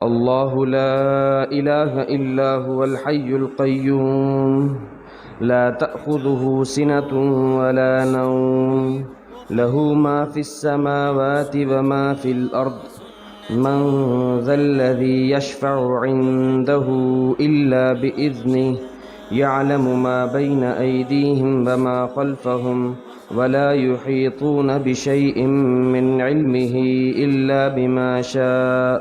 الله لا إله إلا هو الحي القيوم لا تأخذه سنة ولا نوم له ما في السماوات وما في الأرض من ذا الذي يشفع عنده إلا بإذنه يعلم ما بين أيديهم وما خلفهم ولا يحيطون بشيء من علمه إلا بما شاء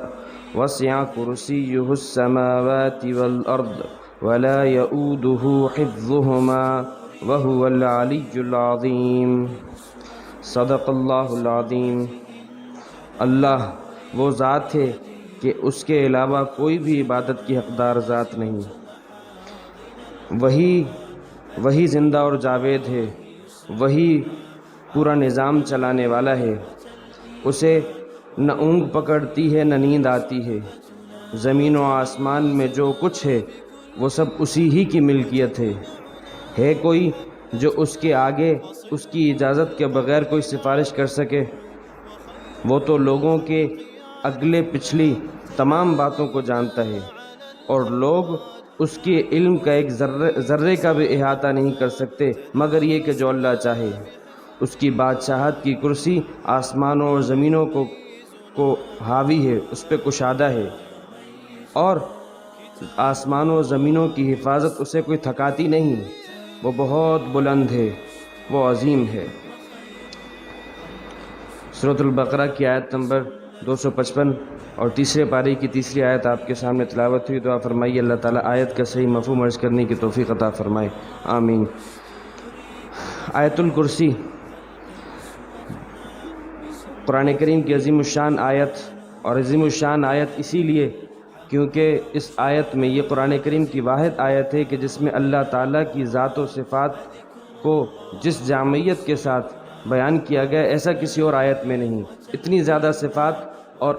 وسع كرسيه السماوات والأرض ولا يؤوده حفظهما وهو العلي العظيم صدق اللہ العظیم۔ اللہ وہ ذات ہے کہ اس کے علاوہ کوئی بھی عبادت کی حقدار ذات نہیں، وہی زندہ اور جاوید ہے، وہی پورا نظام چلانے والا ہے، اسے نہ اونگ پکڑتی ہے نہ نیند آتی ہے، زمین و آسمان میں جو کچھ ہے وہ سب اسی ہی کی ملکیت ہے کوئی جو اس کے آگے اس کی اجازت کے بغیر کوئی سفارش کر سکے؟ وہ تو لوگوں کے اگلے پچھلی تمام باتوں کو جانتا ہے، اور لوگ اس کے علم کا ایک ذرے کا بھی احاطہ نہیں کر سکتے مگر یہ کہ جو اللہ چاہے۔ اس کی بادشاہت کی کرسی آسمانوں اور زمینوں کو حاوی ہے، اس پہ کشادہ ہے، اور آسمانوں و زمینوں کی حفاظت اسے کوئی تھکاتی نہیں، وہ بہت بلند ہے، وہ عظیم ہے۔ سورۃ البقرہ کی آیت نمبر 255 اور تیسرے پارے کی تیسری آیت آپ کے سامنے تلاوت ہوئی۔ دعا فرمائیے اللہ تعالیٰ آیت کا صحیح مفہوم عرض کرنے کی توفیق عطا فرمائے، آمین۔ آیت الکرسی قرآن کریم کی عظیم الشان آیت، اور عظیم الشان آیت اسی لیے کیونکہ اس آیت میں یہ قرآن کریم کی واحد آیت ہے کہ جس میں اللہ تعالیٰ کی ذات و صفات کو جس جامعیت کے ساتھ بیان کیا گیا ایسا کسی اور آیت میں نہیں۔ اتنی زیادہ صفات اور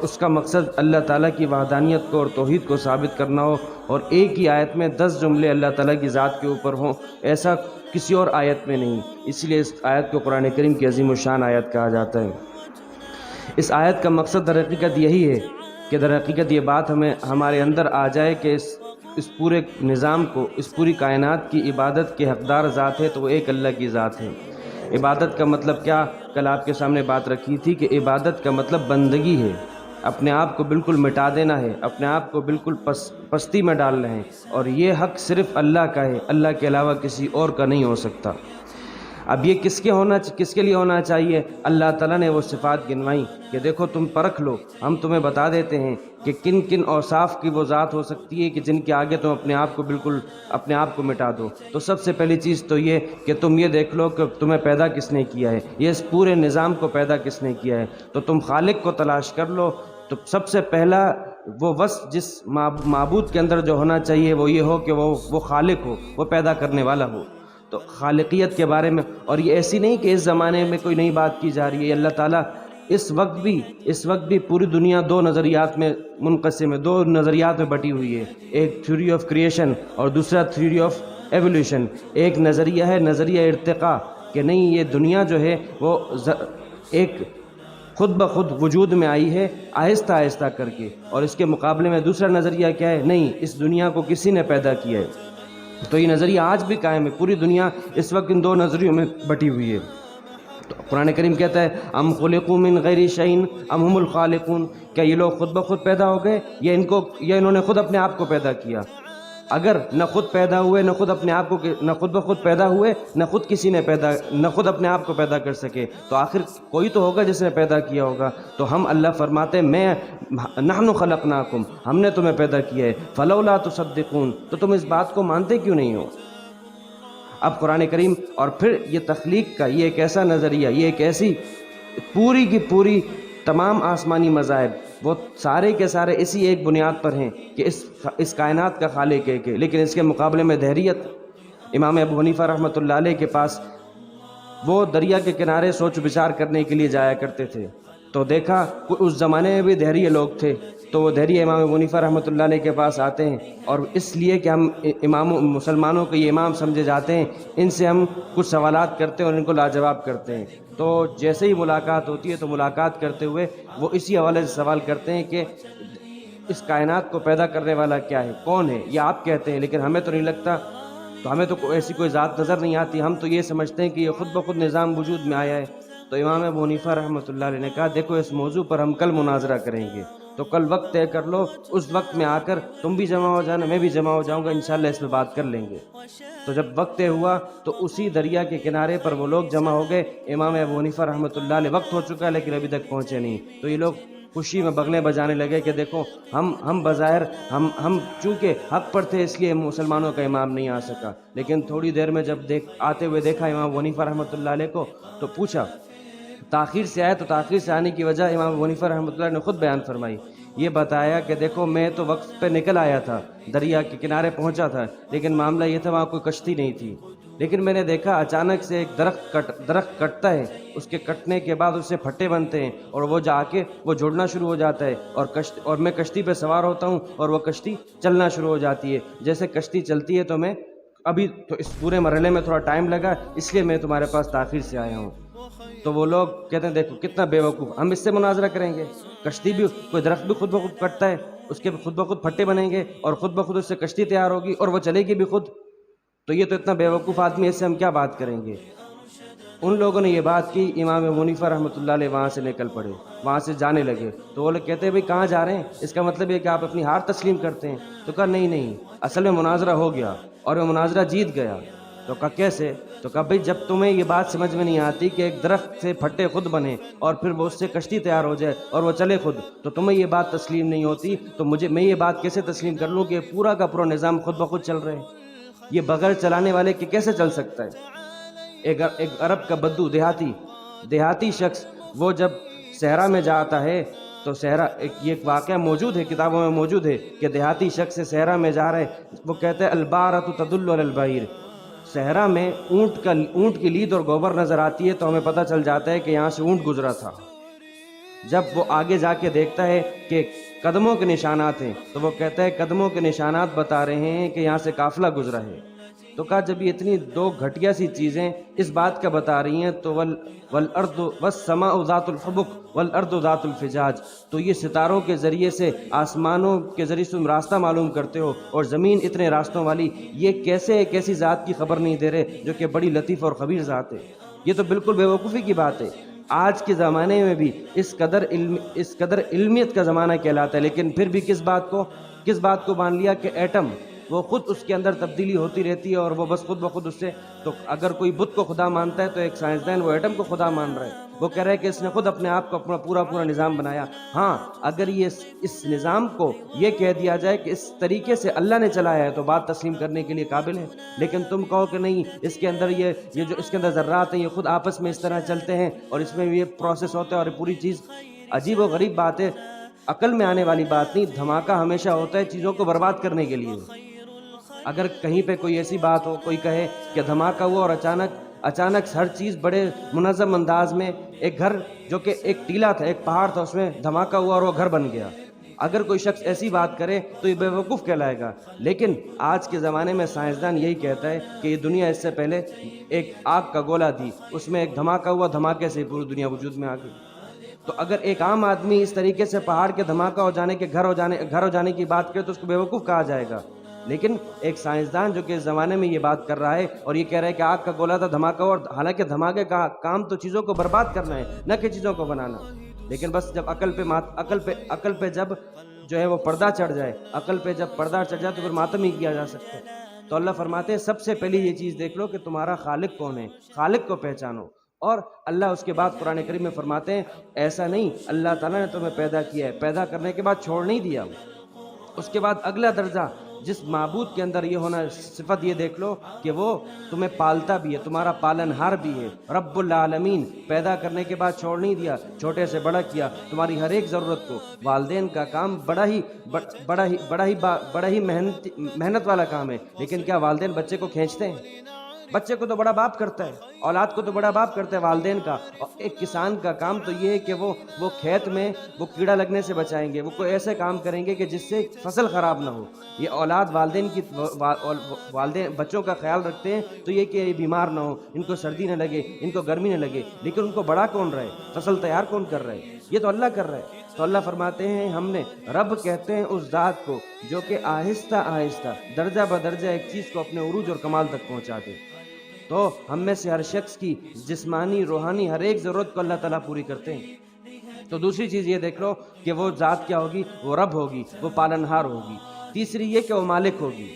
اس کا مقصد اللہ تعالیٰ کی وحدانیت کو اور توحید کو ثابت کرنا ہو، اور ایک ہی آیت میں 10 جملے اللہ تعالیٰ کی ذات کے اوپر ہوں، ایسا کسی اور آیت میں نہیں، اس لیے اس آیت کو قرآن کریم کی عظیم الشان آیت کہا جاتا ہے۔ اس آیت کا مقصد در حقیقت یہی ہے کہ در حقیقت یہ بات ہمارے اندر آ جائے کہ اس پورے نظام کو، اس پوری کائنات کی عبادت کے حقدار ذات ہے تو وہ ایک اللہ کی ذات ہے۔ عبادت کا مطلب کیا؟ کل آپ کے سامنے بات رکھی تھی کہ عبادت کا مطلب بندگی ہے، اپنے آپ کو بالکل مٹا دینا ہے، اپنے آپ کو بالکل پستی میں ڈالنا ہے، اور یہ حق صرف اللہ کا ہے، اللہ کے علاوہ کسی اور کا نہیں ہو سکتا۔ اب یہ کس کے لیے ہونا چاہیے؟ اللہ تعالیٰ نے وہ صفات گنوائی کہ دیکھو تم پرکھ لو، ہم تمہیں بتا دیتے ہیں کہ کن کن اوصاف کی وہ ذات ہو سکتی ہے کہ جن کے آگے تم اپنے آپ کو مٹا دو۔ تو سب سے پہلی چیز تو یہ کہ تم یہ دیکھ لو کہ تمہیں پیدا کس نے کیا ہے، یہ اس پورے نظام کو پیدا کس نے کیا ہے، تو تم خالق کو تلاش کر لو۔ تو سب سے پہلا وہ وصف جس معبود کے اندر جو ہونا چاہیے وہ یہ ہو کہ وہ خالق ہو، وہ پیدا کرنے والا ہو۔ تو خالقیت کے بارے میں، اور یہ ایسی نہیں کہ اس زمانے میں کوئی نئی بات کی جا رہی ہے، اللہ تعالیٰ اس وقت بھی پوری دنیا دو نظریات میں منقسم ہے، دو نظریات میں بٹی ہوئی ہے، ایک تھیوری آف کریشن اور دوسرا تھیوری آف ایولیوشن۔ ایک نظریہ ہے نظریہ ارتقاء کہ نہیں، یہ دنیا جو ہے وہ ایک خود بخود وجود میں آئی ہے آہستہ آہستہ کر کے، اور اس کے مقابلے میں دوسرا نظریہ کیا ہے؟ نہیں، اس دنیا کو کسی نے پیدا کیا ہے۔ تو یہ نظریہ آج بھی قائم ہے، پوری دنیا اس وقت ان دو نظریوں میں بٹی ہوئی ہے۔ تو قرآن کریم کہتا ہے ام خلقوا من غیر شیء ام هم الخالقون، کیا یہ لوگ خود بخود پیدا ہو گئے یا انہوں نے خود اپنے آپ کو پیدا کیا؟ اگر نہ خود پیدا ہوئے، نہ خود اپنے آپ کو، نہ خود بخود پیدا ہوئے، نہ خود اپنے آپ کو پیدا کر سکے، تو آخر کوئی تو ہوگا جس نے پیدا کیا ہوگا۔ تو ہم اللہ فرماتے ہیں نحن خلقناکم، ہم نے تمہیں پیدا کیا ہے، فلولا تصدقون، تو تم اس بات کو مانتے کیوں نہیں ہو؟ اب قرآن کریم اور پھر یہ تخلیق کا یہ ایک ایسا نظریہ، یہ ایک ایسی پوری کی پوری تمام آسمانی مذاہب وہ سارے کے سارے اسی ایک بنیاد پر ہیں کہ اس کائنات کا خالق ایک ہے، لیکن اس کے مقابلے میں دہریت، امام ابو حنیفہ رحمۃ اللہ علیہ کے پاس وہ دریا کے کنارے سوچ بچار کرنے کے لیے جایا کرتے تھے، تو دیکھا اس زمانے میں بھی دہریہ لوگ تھے، تو وہ دہریہ امام ابو حنیفہ رحمۃ اللہ علیہ کے پاس آتے ہیں، اور اس لیے کہ ہم مسلمانوں کے یہ امام سمجھے جاتے ہیں، ان سے ہم کچھ سوالات کرتے ہیں اور ان کو لاجواب کرتے ہیں۔ تو جیسے ہی ملاقات ہوتی ہے تو ملاقات کرتے ہوئے وہ اسی حوالے سے سوال کرتے ہیں کہ اس کائنات کو پیدا کرنے والا کیا ہے، کون ہے؟ یہ آپ کہتے ہیں لیکن ہمیں تو نہیں لگتا، تو ہمیں تو ایسی کوئی ذات نظر نہیں آتی، ہم تو یہ سمجھتے ہیں کہ یہ خود بخود نظام وجود میں آیا ہے۔ تو امام ابو حنیفہ رحمۃ اللہ علیہ نے کہا دیکھو اس موضوع پر ہم کل مناظرہ کریں گے، تو کل وقت طے کر لو، اس وقت میں آ کر تم بھی جمع ہو جانا، میں بھی جمع ہو جاؤں گا، انشاءاللہ اس پہ بات کر لیں گے۔ تو جب وقت طے ہوا تو اسی دریا کے کنارے پر وہ لوگ جمع ہو گئے۔ امام ابو حنیفہ رحمۃ اللہ علیہ وقت ہو چکا ہے لیکن ابھی تک پہنچے نہیں، تو یہ لوگ خوشی میں بغلے بجانے لگے کہ دیکھو ہم بظاہر ہم چونکہ حق پر تھے اس لیے مسلمانوں کا امام نہیں آ سکا، لیکن تھوڑی دیر میں جب آتے ہوئے دیکھا امام ابو حنیفہ رحمۃ اللہ علیہ کو تو پوچھا تاخیر سے آئے، تو تاخیر سے آنے کی وجہ امام ابو حنیفہ رحمۃ اللہ نے خود بیان فرمائی، یہ بتایا کہ دیکھو میں تو وقت پہ نکل آیا تھا، دریا کے کنارے پہنچا تھا، لیکن معاملہ یہ تھا وہاں کوئی کشتی نہیں تھی، لیکن میں نے دیکھا اچانک سے ایک درخت کٹتا ہے، اس کے کٹنے کے بعد اس سے پھٹے بنتے ہیں اور وہ جا کے وہ جڑنا شروع ہو جاتا ہے، اور میں کشتی پہ سوار ہوتا ہوں اور وہ کشتی چلنا شروع ہو جاتی ہے، جیسے کشتی چلتی ہے تو میں ابھی تو اس پورے مرحلے میں تھوڑا ٹائم لگا اس لیے میں تمہارے پاس تاخیر سے آیا ہوں۔ تو وہ لوگ کہتے ہیں دیکھو کتنا بے وقوف، ہم اس سے مناظرہ کریں گے؟ کشتی بھی، کوئی درخت بھی خود بخود کٹتا ہے، اس کے خود بخود پھٹے بنیں گے اور خود بخود اس سے کشتی تیار ہوگی اور وہ چلے گی بھی خود، تو یہ تو اتنا بے وقوف آدمی ہے، اس سے ہم کیا بات کریں گے؟ ان لوگوں نے یہ بات کی، امام ابو حنیفہ رحمۃ اللہ علیہ وہاں سے نکل پڑے، وہاں سے جانے لگے، تو وہ لوگ کہتے ہیں بھئی کہاں جا رہے ہیں؟ اس کا مطلب یہ کہ آپ اپنی ہار تسلیم کرتے ہیں؟ تو کہا نہیں، اصل میں مناظرہ ہو گیا اور میں مناظرہ جیت گیا۔ تو کہا کیسے؟ تو کہا بھئی جب تمہیں یہ بات سمجھ میں نہیں آتی کہ ایک درخت سے پھٹے خود بنے اور پھر وہ اس سے کشتی تیار ہو جائے اور وہ چلے خود، تو تمہیں یہ بات تسلیم نہیں ہوتی، تو میں یہ بات کیسے تسلیم کر لوں کہ پورا کا پورا نظام خود بخود چل رہے ہیں؟ یہ بغیر چلانے والے کے کیسے چل سکتا ہے؟ ایک عرب کا بدو دیہاتی شخص وہ جب صحرا میں جاتا ہے تو صحرا یہ ایک واقعہ موجود ہے، کتابوں میں موجود ہے کہ دیہاتی شخص سے صحرا میں جا رہے، وہ کہتے ہیں البارۃ تدل علی البعیر، صحرا میں اونٹ کی لید اور گوبر نظر آتی ہے تو ہمیں پتہ چل جاتا ہے کہ یہاں سے اونٹ گزرا تھا۔ جب وہ آگے جا کے دیکھتا ہے کہ قدموں کے نشانات ہیں تو وہ کہتا ہے قدموں کے نشانات بتا رہے ہیں کہ یہاں سے قافلہ گزرا ہے۔ تو کہا جب یہ اتنی دو گھٹیا سی چیزیں اس بات کا بتا رہی ہیں تو والارض والسماء ذات الحبک والارض ذات الفجاج، تو یہ ستاروں کے ذریعے سے، آسمانوں کے ذریعے سے تم راستہ معلوم کرتے ہو اور زمین اتنے راستوں والی، یہ کیسے ایک ایسی ذات کی خبر نہیں دے رہے جو کہ بڑی لطیف اور خبیر ذات ہے؟ یہ تو بالکل بے وقوفی کی بات ہے۔ آج کے زمانے میں بھی اس قدر علمیت کا زمانہ کہلاتا ہے، لیکن پھر بھی کس بات کو مان لیا کہ ایٹم وہ خود اس کے اندر تبدیلی ہوتی رہتی ہے اور وہ بس خود بخود اس سے، تو اگر کوئی بت کو خدا مانتا ہے تو ایک سائنسدان وہ ایٹم کو خدا مان رہا ہے، وہ کہہ رہا ہے کہ اس نے خود اپنے آپ کو اپنا پورا نظام بنایا۔ ہاں اگر یہ اس نظام کو یہ کہہ دیا جائے کہ اس طریقے سے اللہ نے چلایا ہے تو بات تسلیم کرنے کے لیے قابل ہے، لیکن تم کہو کہ نہیں اس کے اندر یہ جو اس کے اندر ذرات ہیں یہ خود آپس میں اس طرح چلتے ہیں اور اس میں یہ پروسیس ہوتا ہے اور یہ پوری چیز عجیب و غریب بات ہے، عقل میں آنے والی بات نہیں۔ دھماکہ ہمیشہ ہوتا ہے چیزوں کو برباد کرنے کے لیے۔ اگر کہیں پہ کوئی ایسی بات ہو، کوئی کہے کہ دھماکہ ہوا اور اچانک ہر چیز بڑے منظم انداز میں، ایک گھر جو کہ ایک ٹیلا تھا، ایک پہاڑ تھا، اس میں دھماکہ ہوا اور وہ گھر بن گیا، اگر کوئی شخص ایسی بات کرے تو یہ بے وقوف کہلائے گا۔ لیکن آج کے زمانے میں سائنسدان یہی کہتا ہے کہ یہ دنیا اس سے پہلے ایک آگ کا گولا تھی، اس میں ایک دھماکہ ہوا، دھماکے سے پوری دنیا وجود میں آ گئی۔ تو اگر ایک عام آدمی اس طریقے سے پہاڑ کے دھماکہ ہو جانے کے گھر ہو جانے کی بات کرے تو اس کو بے وقوف کہا جائے گا، لیکن ایک سائنسدان جو کہ اس زمانے میں یہ بات کر رہا ہے اور یہ کہہ رہا ہے کہ آگ کا گولا تھا، دھماکہ ہوا، اور حالانکہ دھماکے کا کام تو چیزوں کو برباد کرنا ہے نہ کہ چیزوں کو بنانا، لیکن بس جب عقل پہ جب جو ہے وہ پردہ چڑھ جائے، تو پھر ماتم ہی کیا جا سکتا ہے۔ تو اللہ فرماتے ہیں سب سے پہلی یہ چیز دیکھ لو کہ تمہارا خالق کون ہے، خالق کو پہچانو۔ اور اللہ اس کے بعد قرآن کریم میں فرماتے ہیں ایسا نہیں، اللہ تعالیٰ نے تمہیں پیدا کیا ہے، پیدا کرنے کے بعد چھوڑ نہیں دیا۔ اس کے بعد اگلا درجہ جس معبود کے اندر یہ ہونا صفت، یہ دیکھ لو کہ وہ تمہیں پالتا بھی ہے، تمہارا پالن ہار بھی ہے۔ رب العالمین، پیدا کرنے کے بعد چھوڑ نہیں دیا، چھوٹے سے بڑا کیا، تمہاری ہر ایک ضرورت کو۔ والدین کا کام بڑا ہی محنت والا کام ہے، لیکن کیا والدین بچے کو کھینچتے ہیں؟ بچے کو تو بڑا باپ کرتا ہے، اولاد کو تو بڑا باپ کرتا ہے والدین کا، اور ایک کسان کا کام تو یہ ہے کہ وہ کھیت میں وہ کیڑا لگنے سے بچائیں گے، وہ کوئی ایسے کام کریں گے کہ جس سے فصل خراب نہ ہو۔ یہ اولاد والدین کی والدین بچوں کا خیال رکھتے ہیں تو یہ کہ یہ بیمار نہ ہو، ان کو سردی نہ لگے، ان کو گرمی نہ لگے، لیکن ان کو بڑا کون رہے، فصل تیار کون کر رہے؟ یہ تو اللہ کر رہا ہے۔ تو اللہ فرماتے ہیں ہم نے، رب کہتے ہیں اس ذات کو جو کہ آہستہ آہستہ درجہ بدرجہ ایک چیز کو اپنے عروج اور کمال تک پہنچا دے۔ تو ہم میں سے ہر شخص کی جسمانی روحانی ہر ایک ضرورت کو اللہ تعالیٰ پوری کرتے ہیں۔ تو دوسری چیز یہ دیکھ لو کہ وہ ذات کیا ہوگی، وہ رب ہوگی، وہ پالنہار ہوگی۔ تیسری یہ کہ وہ مالک ہوگی۔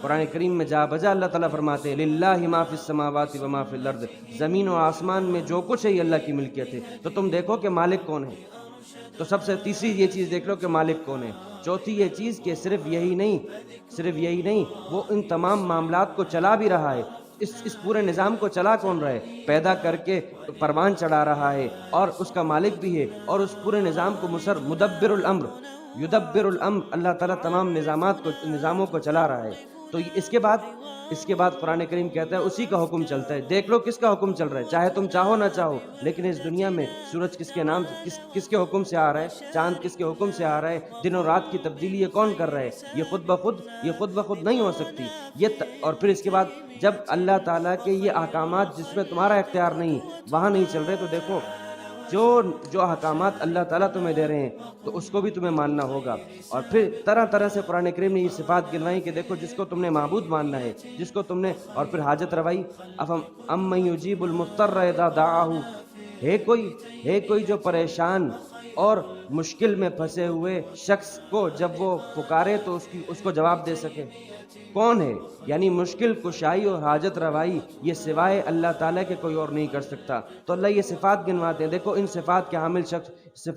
قرآن کریم میں جا بجا اللہ تعالیٰ فرماتے ہیں للہ ما فی السماوات و ما فی الارض، زمین و آسمان میں جو کچھ ہے یہ اللہ کی ملکیت ہے۔ تو تم دیکھو کہ مالک کون ہے۔ تو سب سے تیسری یہ چیز دیکھ لو کہ مالک کون ہے۔ چوتھی یہ چیز کہ صرف یہی نہیں وہ ان تمام معاملات کو چلا بھی رہا ہے۔ اس پورے نظام کو چلا کون رہا ہے؟ پیدا کر کے پروان چڑھا رہا ہے، اور اس کا مالک بھی ہے، اور اس پورے نظام کو مدبر الامر، یدبر الامر، اللہ تعالیٰ تمام نظاموں کو چلا رہا ہے۔ تو اس کے بعد قرآن کریم کہتا ہے اسی کا حکم چلتا ہے۔ دیکھ لو کس کا حکم چل رہا ہے، چاہے تم چاہو نہ چاہو، لیکن اس دنیا میں سورج کس کے نام کس کے حکم سے آ رہا ہے، چاند کس کے حکم سے آ رہا ہے، دن و رات کی تبدیلی یہ کون کر رہا ہے؟ یہ خود بخود نہیں ہو سکتی۔ اور پھر اس کے بعد جب اللہ تعالیٰ کے یہ احکامات جس میں تمہارا اختیار نہیں، وہاں نہیں چل رہے، تو دیکھو جو احکامات اللہ تعالیٰ تمہیں دے رہے ہیں تو اس کو بھی تمہیں ماننا ہوگا۔ اور پھر طرح طرح سے قرآن کریم نے یہ صفات گنوائی کہ دیکھو جس کو تم نے معبود ماننا ہے، جس کو تم نے، اور پھر حاجت روائی، امن یجیب المضطر اذا دعاہ، ہے کوئی جو پریشان اور مشکل میں پھنسے ہوئے شخص کو جب وہ پکارے تو اس کو جواب دے سکے؟ کون ہے؟ یعنی مشکل کشائی اور حاجت روائی یہ سوائے اللہ تعالیٰ کے کوئی اور نہیں کر سکتا۔ تو اللہ یہ صفات گنواتے ہیں، دیکھو ان صفات کے حامل شخص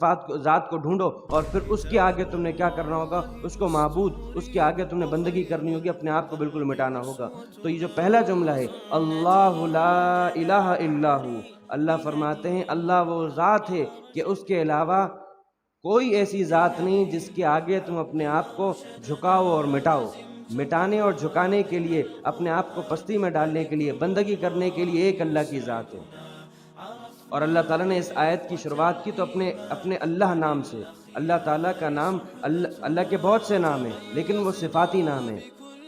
ذات کو ڈھونڈو، اور پھر اس کے آگے تم نے کیا کرنا ہوگا، اس کو معبود، اس کے آگے تم نے بندگی کرنی ہوگی، اپنے آپ کو بالکل مٹانا ہوگا۔ تو یہ جو پہلا جملہ ہے اللہ لا الہ الا ہو، اللہ فرماتے ہیں اللہ وہ ذات ہے کہ اس کے علاوہ کوئی ایسی ذات نہیں جس کے آگے تم اپنے آپ کو جھکاؤ اور مٹاؤ۔ مٹانے اور جھکانے کے لیے، اپنے آپ کو پستی میں ڈالنے کے لیے، بندگی کرنے کے لیے ایک اللہ کی ذات ہے۔ اور اللہ تعالیٰ نے اس آیت کی شروعات کی تو اپنے اللہ نام سے۔ اللہ تعالیٰ کا نام، اللہ کے بہت سے نام ہیں لیکن وہ صفاتی نام ہیں،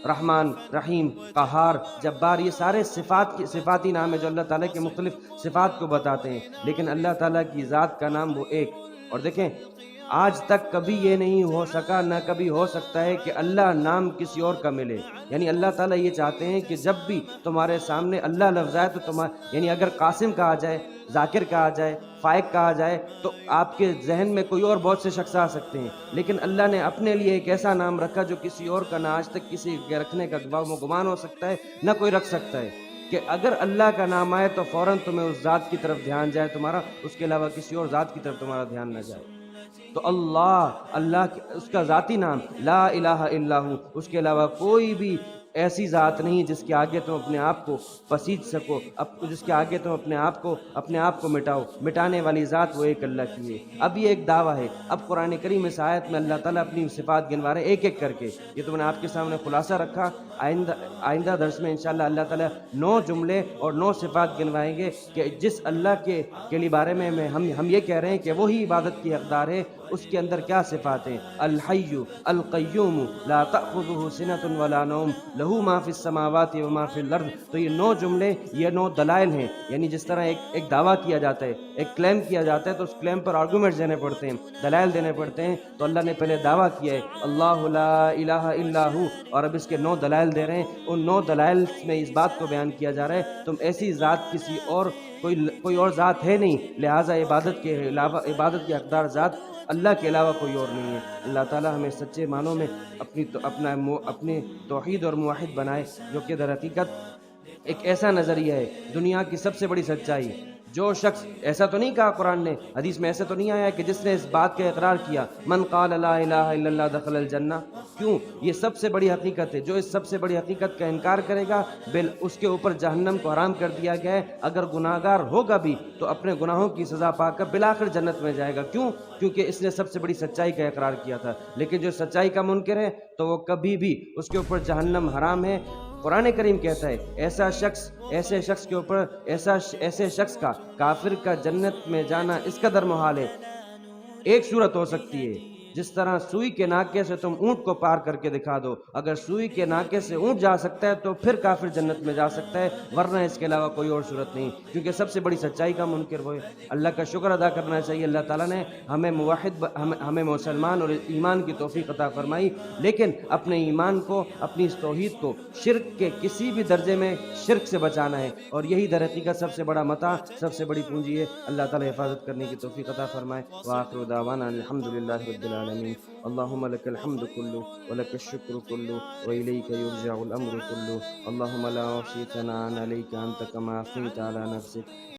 رحمان، رحیم، قہار، جبار، یہ سارے صفاتی نام ہیں جو اللہ تعالیٰ کے مختلف صفات کو بتاتے ہیں، لیکن اللہ تعالیٰ کی ذات کا نام وہ ایک۔ اور دیکھیں آج تک کبھی یہ نہیں ہو سکا، نہ کبھی ہو سکتا ہے کہ اللہ نام کسی اور کا ملے۔ یعنی اللہ تعالیٰ یہ چاہتے ہیں کہ جب بھی تمہارے سامنے اللہ لفظ آئے تو یعنی اگر قاسم کہا جائے، ذاکر کہا جائے، فائق کہا جائے تو آپ کے ذہن میں کوئی اور بہت سے شخص آ سکتے ہیں، لیکن اللہ نے اپنے لیے ایک ایسا نام رکھا جو کسی اور کا نہ آج تک کسی کے رکھنے کا گمان ہو سکتا ہے، نہ کوئی رکھ سکتا ہے، کہ اگر اللہ کا نام آئے تو فوراً تمہیں اس ذات کی طرف دھیان جائے تمہارا، اس کے علاوہ کسی اور ذات کی طرف تمہارا دھیان نہ جائے۔ تو اللہ اس کا ذاتی نام لا الہ الا ہو، اس کے علاوہ کوئی بھی ایسی ذات نہیں جس کے آگے تم اپنے آپ کو پسیج سکو، جس کے آگے تم اپنے آپ کو مٹاؤ۔ مٹانے والی ذات وہ ایک اللہ کی ہے۔ اب یہ ایک دعویٰ ہے۔ اب قرآن کریم اس آیت میں اللہ تعالیٰ اپنی صفات گنوا رہے ایک ایک کر کے۔ یہ تو میں نے آپ کے سامنے خلاصہ رکھا، آئندہ درس میں انشاءاللہ اللہ تعالیٰ 9 جملے اور 9 صفات گنوائیں گے کہ جس اللہ کے بارے میں ہم یہ کہہ رہے ہیں کہ وہی عبادت کی حقدار ہے، اس کے اندر کیا صفات ہیں؟ الحی القیوم لا تأخذہ سنۃ ولا نوم لہ ما فی السماوات و ما فی الارض۔ تو یہ 9 جملے، یہ 9 دلائل ہیں۔ یعنی جس طرح ایک دعویٰ کیا جاتا ہے، ایک کلیم کیا جاتا ہے تو اس کلیم پر آرگومنٹس دینے پڑتے ہیں، دلائل دینے پڑتے ہیں۔ تو اللہ نے پہلے دعویٰ کیا ہے اللہ لا الہ الا ہو، اور اب اس کے 9 دلائل دے رہے ہیں۔ ان 9 دلائل میں اس بات کو بیان کیا جا رہا ہے تم ایسی ذات کسی اور کوئی اور ذات ہے نہیں، لہٰذا عبادت کی حقدار ذات اللہ کے علاوہ کوئی اور نہیں ہے۔ اللہ تعالیٰ ہمیں سچے معنوں میں اپنے توحید اور موحد بنائے، جو کہ در حقیقت ایک ایسا نظریہ ہے، دنیا کی سب سے بڑی سچائی۔ جو شخص، ایسا تو نہیں کہا قرآن نے، حدیث میں ایسا تو نہیں آیا کہ جس نے اس بات کا اقرار کیا من قال لا الہ الا اللہ دخل الجنہ۔ کیوں؟ یہ سب سے بڑی حقیقت ہے۔ جو اس سب سے بڑی حقیقت کا انکار کرے گا اس کے اوپر جہنم کو حرام کر دیا گیا ہے۔ اگر گناہ گار ہوگا بھی تو اپنے گناہوں کی سزا پا کر بالآخر جنت میں جائے گا۔ کیوں؟ کیونکہ اس نے سب سے بڑی سچائی کا اقرار کیا تھا۔ لیکن جو سچائی کا منکر ہے تو وہ کبھی بھی، اس کے اوپر جہنم حرام ہے، قرآن کریم کہتا ہے ایسے شخص کے اوپر ایسے شخص کا کافر کا جنت میں جانا اس قدر محال ہے، ایک صورت ہو سکتی ہے، جس طرح سوئی کے ناکے سے تم اونٹ کو پار کر کے دکھا دو، اگر سوئی کے ناکے سے اونٹ جا سکتا ہے تو پھر کافر جنت میں جا سکتا ہے، ورنہ اس کے علاوہ کوئی اور صورت نہیں، کیونکہ سب سے بڑی سچائی کا منکر وہ ہے۔ اللہ کا شکر ادا کرنا چاہیے، اللہ تعالیٰ نے ہمیں مسلمان اور ایمان کی توفیق عطا فرمائی، لیکن اپنے ایمان کو، اپنی اس توحید کو شرک کے کسی بھی درجے میں شرک سے بچانا ہے، اور یہی در حقیقت سب سے بڑا متاع، سب سے بڑی پونجی ہے۔ اللہ تعالیٰ حفاظت کرنے کی توفیق عطا فرمائے۔ وآخر دعوانا الحمدللہ رب العالمین۔ اللهم لك الحمد كله ولك الشكر كله وإليك يرجع الأمر كله، اللهم لا أحصي ثناء عليك أنت كما أثنيت على نفسك